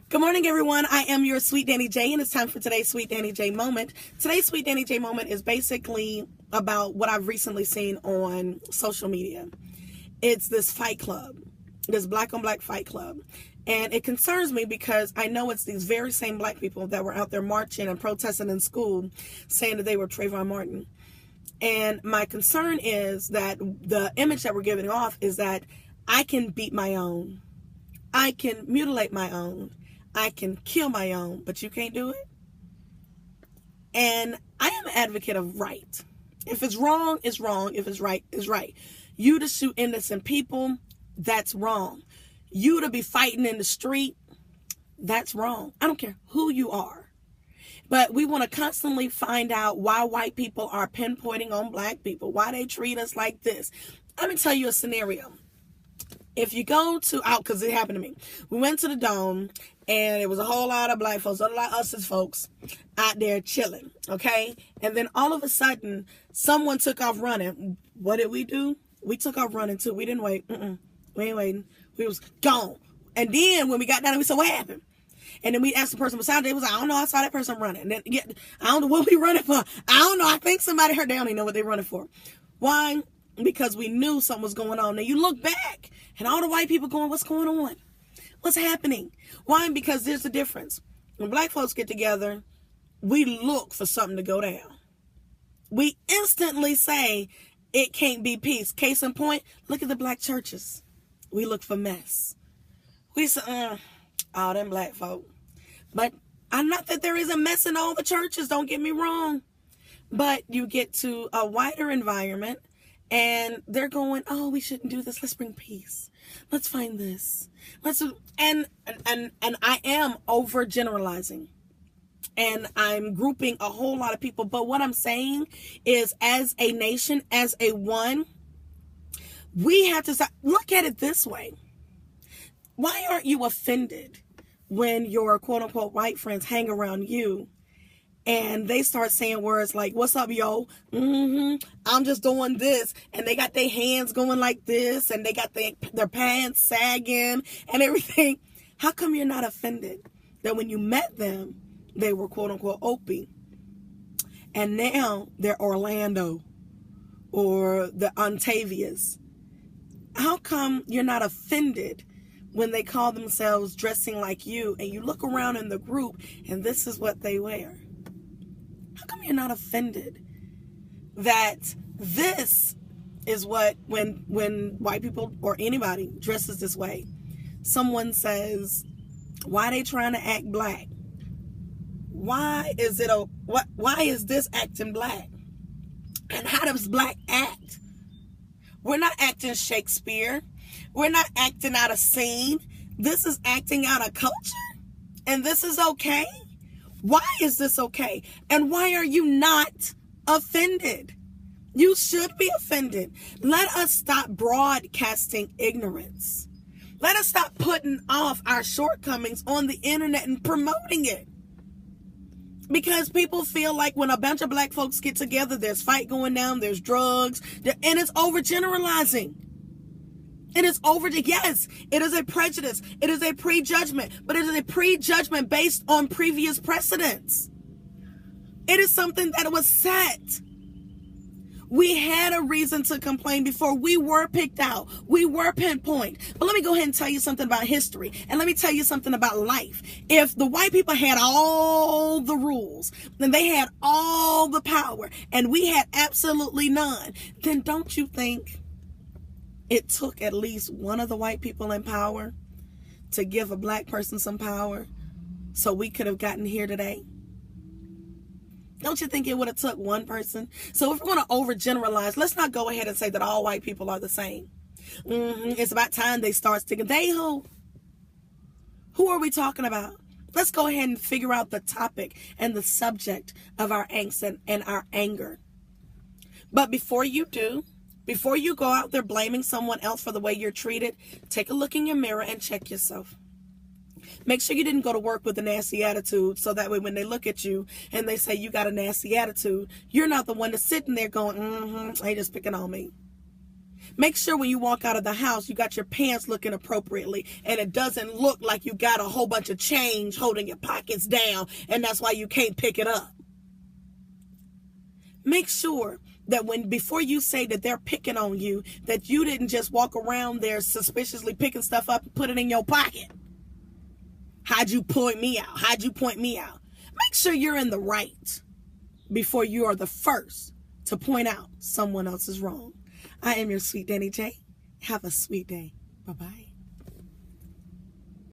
Good morning, everyone. I am your Sweet Danny J, and it's time for today's Sweet Danny J moment. Today's Sweet Danny J moment is basically about what I've recently seen on social media. It's this fight club, this black on black fight club. And it concerns me because I know it's these very same black people that were out there marching and protesting in school saying that they were Trayvon Martin. And my concern is that the image that we're giving off is that I can beat my own. I can mutilate my own. I can kill my own, but you can't do it. And I am an advocate of right. If it's wrong, it's wrong. If it's right, it's right. You to shoot innocent people, that's wrong. You to be fighting in the street, that's wrong. I don't care who you are. But we want to constantly find out why white people are pinpointing on black people, why they treat us like this. Let me tell you a scenario. If you go to out, because it happened to me, we went to the Dome, and it was a whole lot of black folks, a lot of us as folks out there chilling, okay? And then all of a sudden, someone took off running. What did we do? We took off running too. We didn't wait. We ain't waiting. We was gone. And then when we got down, we said, what happened? And then we asked the person beside us, they was like, I don't know, I saw that person running. And then, I don't know what we running for. I don't know. I think somebody heard. They don't even know what they running for. Why? Because we knew something was going on. Now you look back and all the white people going, what's going on? What's happening? Why? Because there's a difference. When black folks get together, we look for something to go down. We instantly say it can't be peace. Case in point, look at the black churches. We look for mess. We say, all them black folk. But I'm not that there is a mess in all the churches, don't get me wrong. But you get to a wider environment and they're going, oh, we shouldn't do this. Let's bring peace. Let's find this. And I am overgeneralizing. And I'm grouping a whole lot of people. But what I'm saying is, as a nation, as a one, we have to stop. Look at it this way. Why aren't you offended when your quote unquote white friends hang around you and they start saying words like, what's up, yo? I'm just doing this. And they got their hands going like this. And they got their pants sagging and everything. How come you're not offended that when you met them, they were quote unquote Opie? And now they're Orlando or the Ontavias. How come you're not offended when they call themselves dressing like you and you look around in the group and this is what they wear? How come you're not offended that this is what, when white people or anybody dresses this way, someone says, why are they trying to act black? Why is this acting black? And how does black act? We're not acting Shakespeare. We're not acting out of scene. This is acting out of culture. And this is okay. Why is this okay? And why are you not offended? You should be offended. Let us stop broadcasting ignorance. Let us stop putting off our shortcomings on the internet and promoting it. Because people feel like when a bunch of black folks get together, there's fight going down, there's drugs, and it's overgeneralizing. Yes, it is a prejudice. It is a prejudgment, but it is a prejudgment based on previous precedents. It is something that was set. We had a reason to complain before. We were picked out. We were pinpointed. But let me go ahead and tell you something about history. And let me tell you something about life. If the white people had all the rules, then they had all the power, and we had absolutely none, then don't you think it took at least one of the white people in power to give a black person some power so we could have gotten here today? Don't you think it would have took one person? So if we're going to overgeneralize, let's not go ahead and say that all white people are the same. It's about time they start sticking. They who? Who are we talking about? Let's go ahead and figure out the topic and the subject of our angst and our anger. But before you do, before you go out there blaming someone else for the way you're treated, take a look in your mirror and check yourself. Make sure you didn't go to work with a nasty attitude, so that way when they look at you and they say you got a nasty attitude, you're not the one that's sitting there going, they just picking on me. Make sure when you walk out of the house, you got your pants looking appropriately and it doesn't look like you got a whole bunch of change holding your pockets down and that's why you can't pick it up. Make sure that before you say that they're picking on you, that you didn't just walk around there suspiciously picking stuff up and put it in your pocket. How'd you point me out? How'd you point me out? Make sure you're in the right before you are the first to point out someone else's wrong. I am your sweet Danny J. Have a sweet day. Bye-bye.